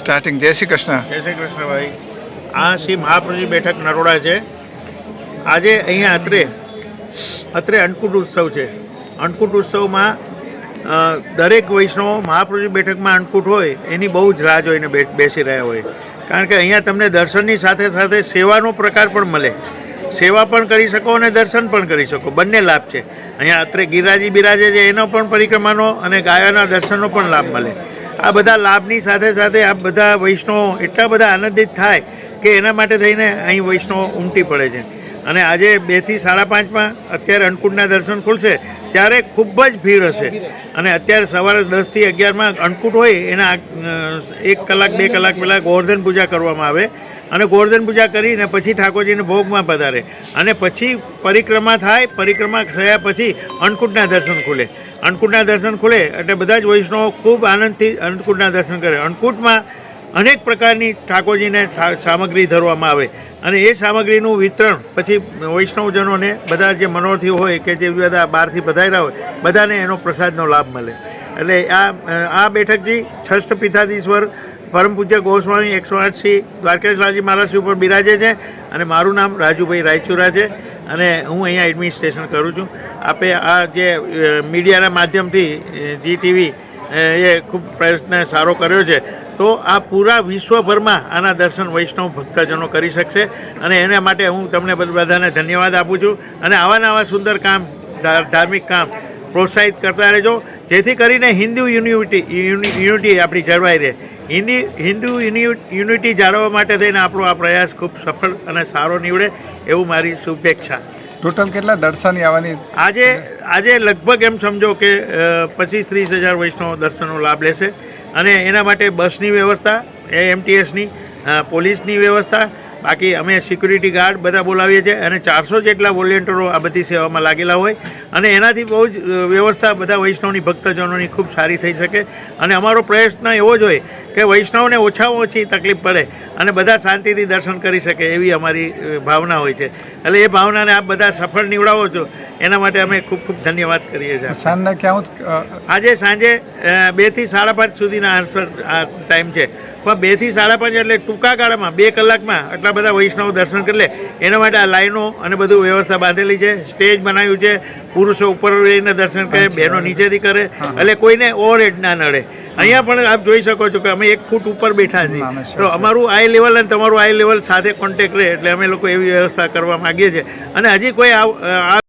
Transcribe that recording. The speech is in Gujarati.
સ્ટાર્ટિંગ. જય શ્રી કૃષ્ણ. જય શ્રી કૃષ્ણ ભાઈ. આ શ્રી મહાપ્રભુજી બેઠક નરોડા છે. આજે અહીંયા અત્રે અન્નકૂટ ઉત્સવ છે. અન્નકૂટ ઉત્સવમાં દરેક વૈષ્ણવ મહાપ્રભુજી બેઠકમાં અન્નકૂટ હોય એની બહુ જ રાહ જોઈને બેસી રહ્યા હોય. કારણ કે અહીંયા તમને દર્શનની સાથે સાથે સેવાનો પ્રકાર પણ મળે. સેવા પણ કરી શકો અને દર્શન પણ કરી શકો, બંને લાભ છે. અહીંયા અત્રે ગિરિરાજી બિરાજે છે એનો પણ પરિક્રમાનો અને ગાયોના દર્શનનો પણ લાભ મળે. આ બધા લાભની સાથે સાથે આ બધા વૈષ્ણવો એટલા બધા આનંદિત થાય કે એના માટે થઈને અહીં વૈષ્ણવો ઉમટી પડે છે. અને આજે 2 થી 5:30 અત્યારે અન્નકૂટના દર્શન ખુલશે ત્યારે ખૂબ જ ભીડ હશે. અને અત્યારે સવારે 10 થી 11 અન્નકૂટ હોય એના 1 કલાક 2 કલાક પહેલાં ગોવર્ધન પૂજા કરવામાં આવે અને ગોવર્ધન પૂજા કરીને પછી ઠાકોરજીને ભોગમાં પધારે અને પછી પરિક્રમા થાય. પરિક્રમા થયા પછી અન્નકૂટના દર્શન ખુલે. અન્નકૂટના દર્શન ખુલે એટલે બધા જ વૈષ્ણવો ખૂબ આનંદથી અન્નકૂટના દર્શન કરે. અન્નકૂટમાં અનેક પ્રકારની ઠાકોરજીને સામગ્રી ધરવામાં આવે અને એ સામગ્રીનું વિતરણ પછી વૈષ્ણવજનોને બધા જે મનોરથી હોય કે જે બધા બહારથી પધાર્યા હોય બધાને એનો પ્રસાદનો લાભ મળે. એટલે આ બેઠકજી ષષ્ઠ પીઠાધીશ્વર પરમ પૂજ્ય ગોસ્વામી 108 શ્રી દ્વારકેશલાલજી મહારાજ ઉપર બિરાજે છે અને મારું નામ રાજુભાઈ રાયચુરા છે અને હું અહીંયા એડમિનિસ્ટ્રેશન કરું છું. આપે આ જે મીડિયાના માધ્યમથી GTV એ ખૂબ પ્રયત્ન સારો કર્યો છે તો આ પૂરા વિશ્વભરમાં આના દર્શન વૈષ્ણવ ભક્તજનો કરી શકશે અને એના માટે હું તમને બધાને ધન્યવાદ આપું છું. અને આવા સુંદર કામ, ધાર્મિક કામ પ્રોત્સાહિત કરતા રહેજો જેથી કરીને હિન્દુ યુનિટી આપણી જળવાઈ રહે. હિન્દુ યુનિટી જાળવવા માટે થઈને આપણો આ પ્રયાસ ખૂબ સફળ અને સારો નીવડે એવું મારી શુભેચ્છા. ટોટલ કેટલા દર્શની આવવાની? આજે લગભગ એમ સમજો કે 25-30 હજાર વૈષ્ણવ દર્શનનો લાભ લેશે અને એના માટે બસની વ્યવસ્થા, AMTSની, પોલીસની વ્યવસ્થા, બાકી અમે સિક્યુરિટી ગાર્ડ બધા બોલાવીએ છીએ અને 400 જેટલા વોલેન્ટિયરો આ બધી સેવામાં લાગેલા હોય અને એનાથી બહુ જ વ્યવસ્થા બધા વૈષ્ણવની ભક્તજનોની ખૂબ સારી થઈ શકે. અને અમારો પ્રયત્ન એવો જ હોય કે વૈષ્ણવને ઓછામાં ઓછી તકલીફ પડે અને બધા શાંતિથી દર્શન કરી શકે એવી અમારી ભાવના હોય છે. એટલે એ ભાવનાને આપ બધા સફળ નીવડાવો છો એના માટે અમે ખૂબ ખૂબ ધન્યવાદ કરીએ છીએ. સાંજના ક્યાં? આજે સાંજે 2 થી 5:30 સુધીના આ ટાઈમ છે પણ 2 થી 5:30 એટલે ટૂંકા ગાળામાં 2 કલાકમાં આટલા બધા વૈષ્ણવ દર્શન કરી લે એના માટે આ લાઈનો અને બધું વ્યવસ્થા બાંધેલી છે. સ્ટેજ બનાવ્યું છે, પુરુષો ઉપર રહીને દર્શન કરે, બહેનો નીચેથી કરે એટલે કોઈને ઓવરહેડ ના નડે. અહીંયા પણ આપ જોઈ શકો છો કે અમે 1 ફૂટ ઉપર બેઠા છીએ તો અમારું આઈ લેવલ અને તમારું આઈ લેવલ સાથે કોન્ટેક્ટ રહે એટલે અમે લોકો એવી વ્યવસ્થા કરવા માગીએ છીએ. અને હજી કોઈ આ